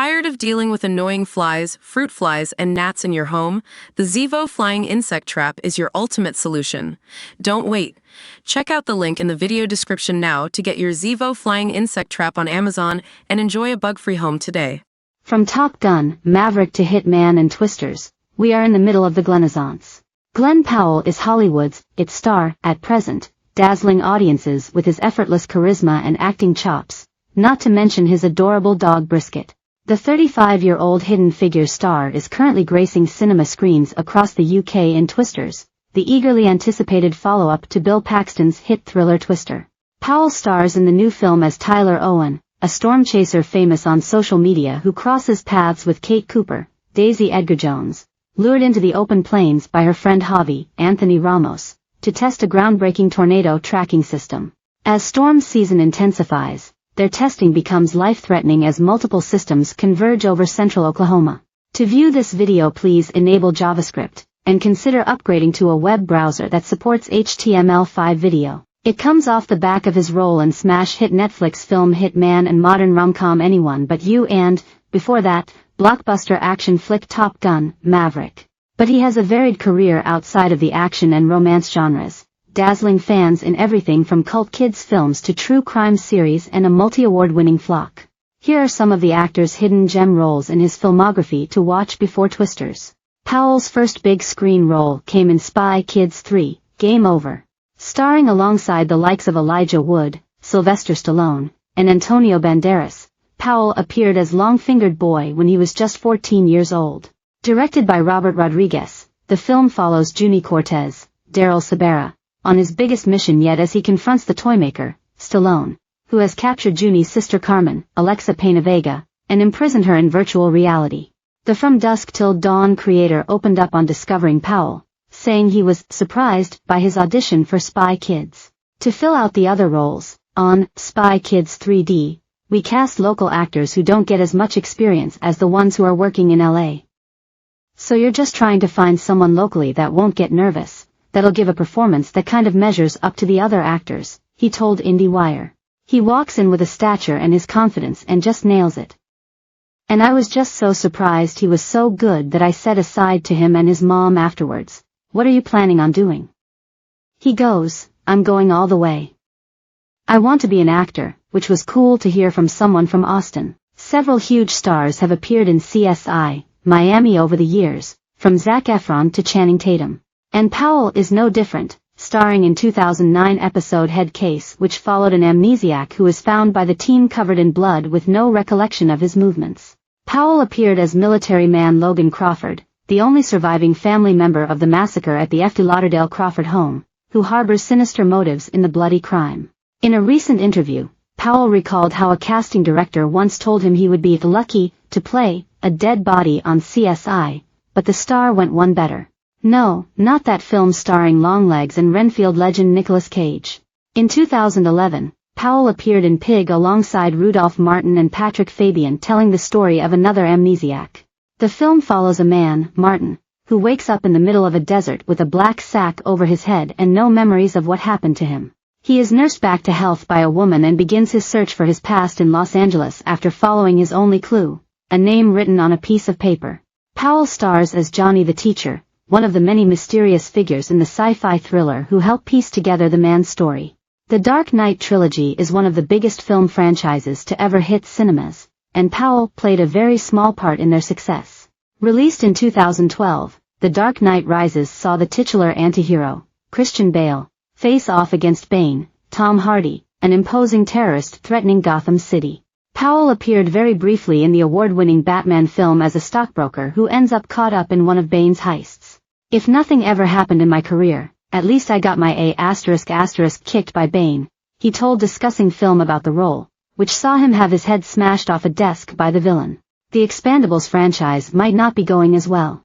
Tired of dealing with annoying flies, fruit flies, and gnats in your home? The Zevo Flying Insect Trap is your ultimate solution. Don't wait. Check out the link in the video description now to get your Zevo Flying Insect Trap on Amazon and enjoy a bug-free home today. From Top Gun, Maverick to Hitman and Twisters, we are in the middle of the Glenaissance. Glen Powell is Hollywood's its star at present, dazzling audiences with his effortless charisma and acting chops, not to mention his adorable dog Brisket. The 35-year-old Hidden Figures star is currently gracing cinema screens across the UK in Twisters, the eagerly anticipated follow-up to Bill Paxton's hit thriller Twister. Powell stars in the new film as Tyler Owen, a storm chaser famous on social media who crosses paths with Kate Cooper, Daisy Edgar-Jones, lured into the open plains by her friend Javi, Anthony Ramos, to test a groundbreaking tornado tracking system. As storm season intensifies, their testing becomes life-threatening as multiple systems converge over central Oklahoma. To view this video, please enable JavaScript, and consider upgrading to a web browser that supports HTML5 video. It comes off the back of his role in smash hit Netflix film Hitman and modern rom-com Anyone But You and, before that, blockbuster action flick Top Gun, Maverick. But he has a varied career outside of the action and romance genres, dazzling fans in everything from cult kids films to true crime series and a multi-award-winning flock. Here are some of the actor's hidden gem roles in his filmography to watch before Twisters. Powell's first big screen role came in Spy Kids 3, Game Over. Starring alongside the likes of Elijah Wood, Sylvester Stallone, and Antonio Banderas, Powell appeared as Long-Fingered Boy when he was just 14 years old. Directed by Robert Rodriguez, the film follows Juni Cortez, Daryl Sabera, on his biggest mission yet as he confronts the toymaker, Stallone, who has captured Juni's sister Carmen, Alexa Pena-Vega, and imprisoned her in virtual reality. The From Dusk Till Dawn creator opened up on discovering Powell, saying he was surprised by his audition for Spy Kids. To fill out the other roles, on Spy Kids 3D, we cast local actors who don't get as much experience as the ones who are working in LA. So you're just trying to find someone locally that won't get nervous, that'll give a performance that kind of measures up to the other actors, he told IndieWire. He walks in with a stature and his confidence and just nails it. And I was just so surprised he was so good that I said aside to him and his mom afterwards, "What are you planning on doing?" He goes, "I'm going all the way. I want to be an actor," which was cool to hear from someone from Austin. Several huge stars have appeared in CSI, Miami over the years, from Zac Efron to Channing Tatum. And Powell is no different, starring in 2009 episode Head Case, which followed an amnesiac who is found by the team covered in blood with no recollection of his movements. Powell appeared as military man Logan Crawford, the only surviving family member of the massacre at the Fort Lauderdale Crawford home, who harbors sinister motives in the bloody crime. In a recent interview, Powell recalled how a casting director once told him he would be lucky to play a dead body on CSI, but the star went one better. No, not that film starring Longlegs and Renfield legend Nicolas Cage. In 2011, Powell appeared in Pig alongside Rudolph Martin and Patrick Fabian, telling the story of another amnesiac. The film follows a man, Martin, who wakes up in the middle of a desert with a black sack over his head and no memories of what happened to him. He is nursed back to health by a woman and begins his search for his past in Los Angeles after following his only clue, a name written on a piece of paper. Powell stars as Johnny the teacher, one of the many mysterious figures in the sci-fi thriller who help piece together the man's story. The Dark Knight trilogy is one of the biggest film franchises to ever hit cinemas, and Powell played a very small part in their success. Released in 2012, The Dark Knight Rises saw the titular antihero, Christian Bale, face off against Bane, Tom Hardy, an imposing terrorist threatening Gotham City. Powell appeared very briefly in the award-winning Batman film as a stockbroker who ends up caught up in one of Bane's heists. "If nothing ever happened in my career, at least I got my A** kicked by Bane," he told discussing film about the role, which saw him have his head smashed off a desk by the villain. The Expendables franchise might not be going as well.